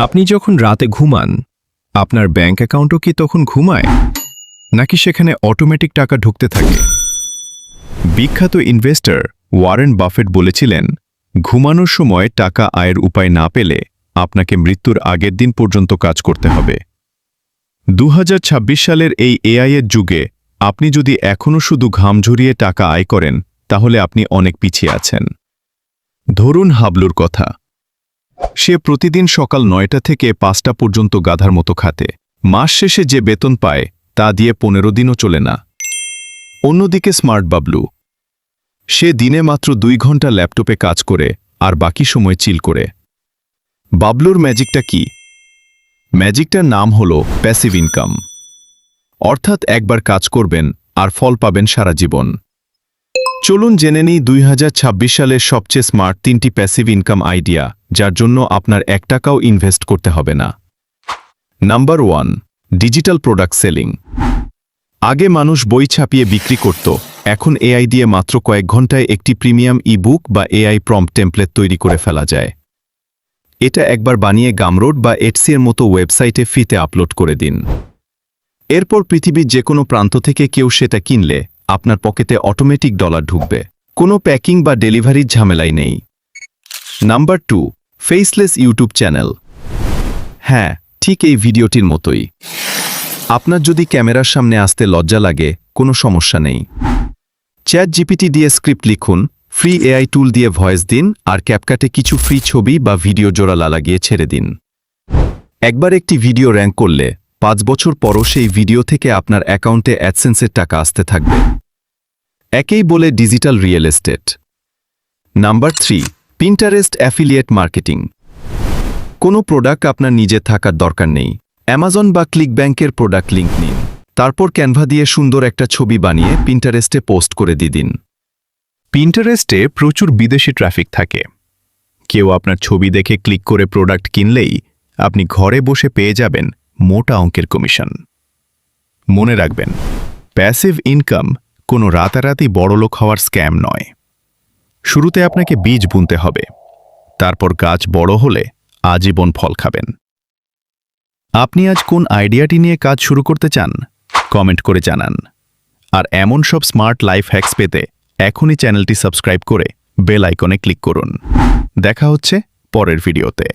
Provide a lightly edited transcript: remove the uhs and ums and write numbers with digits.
আপনি যখন রাতে ঘুমান, আপনার ব্যাংক অ্যাকাউন্টও কি তখন ঘুমায়, নাকি সেখানে অটোমেটিক টাকা ঢুকতে থাকে? বিখ্যাত ইনভেস্টর ওয়ারেন বাফেট বলেছিলেন, ঘুমানোর সময় টাকা আয়ের উপায় না পেলে আপনাকে মৃত্যুর আগের দিন পর্যন্ত কাজ করতে হবে। 2026 সালের এই এআই-এর যুগে আপনি যদি এখনও শুধু ঘাম ঝরিয়ে টাকা আয় করেন, তাহলে আপনি অনেক পিছিয়ে আছেন। ধরুন হাবলুর কথা। সে প্রতিদিন সকাল 9টা থেকে 5টা পর্যন্ত গাধার মতো খাটে। মাস শেষে যে বেতন পায় তা দিয়ে 15 দিনও চলে না। অন্যদিকে স্মার্ট বাবলু, সে দিনে মাত্র 2 ঘন্টা ল্যাপটপে কাজ করে আর বাকি সময় চিল করে। বাবলুর ম্যাজিকটা কি? ম্যাজিকটার নাম হল প্যাসিভ ইনকাম। অর্থাৎ একবার কাজ করবেন আর ফল পাবেন সারা জীবন। চলুন জেনে নিই 2026 সালের সবচেয়ে স্মার্ট 3টি প্যাসিভ ইনকাম আইডিয়া, যার জন্য আপনার 1 টাকাও ইনভেস্ট করতে হবে না। Number 1, digital product selling. আগে মানুষ বই ছাপিয়ে বিক্রি করত, এখন এআই দিয়ে মাত্র কয়েক ঘন্টায় একটি প্রিমিয়াম ই-বুক বা এআই প্রম্পট টেমপ্লেট তৈরি করে ফেলা যায়। এটা একবার বানিয়ে গামরোড বা এটসি-এর মতো ওয়েবসাইটে ফ্রিতে আপলোড করে দিন। এরপর পৃথিবীর যে কোনো প্রান্ত থেকে কেউ সেটা কিনলে আপনার পকেটে অটোমেটিক ডলার ঢুকবে। কোনো প্যাকিং বা ডেলিভারির ঝামেলাই নেই। Number 2, faceless YouTube channel. হ্যাঁ, ঠিক এই ভিডিওটির মতোই। আপনার যদি ক্যামেরার সামনে আসতে লজ্জা লাগে, কোনো সমস্যা নেই। চ্যাট জিপিটি দিয়ে স্ক্রিপ্ট লিখুন, ফ্রি এআই টুল দিয়ে ভয়েস দিন আর ক্যাপকাটে কিছু ফ্রি ছবি বা ভিডিও জোড়া লাগিয়ে ছেড়ে দিন। একবার একটি ভিডিও র্যাঙ্ক করলে 5 বছর পরও সেই ভিডিও থেকে আপনার অ্যাকাউন্টে অ্যাডসেন্সের টাকা আসতে থাকবে। একেই বলে digital real estate. Number 3, Pinterest affiliate marketing. কোনো প্রোডাক্ট আপনার নিজে থাকার দরকার নেই। অ্যামাজন বা ক্লিকব্যাংকের প্রোডাক্ট লিঙ্ক নিন, তারপর ক্যানভা দিয়ে সুন্দর একটা ছবি বানিয়ে পিন্টারেস্টে পোস্ট করে দিন। পিন্টারেস্টে প্রচুর বিদেশি ট্রাফিক থাকে। কেউ আপনার ছবি দেখে ক্লিক করে প্রোডাক্ট কিনলেই আপনি ঘরে বসে পেয়ে যাবেন মোটা অঙ্কের কমিশন। মনে রাখবেন, প্যাসিভ ইনকাম কোনো রাতারাতি বড়লোক হওয়ার স্ক্যাম নয়। শুরুতে আপনাকে বীজ বুনতে হবে, তারপর গাছ বড় হলে আজীবন ফল খাবেন। আপনি আজ কোন আইডিয়াটি নিয়ে কাজ শুরু করতে চান? কমেন্ট করে জানান। আর এমন সব স্মার্ট লাইফ হ্যাকস পেতে এখনই চ্যানেলটি সাবস্ক্রাইব করে বেল আইকনে ক্লিক করুন। দেখা হচ্ছে পরের ভিডিওতে।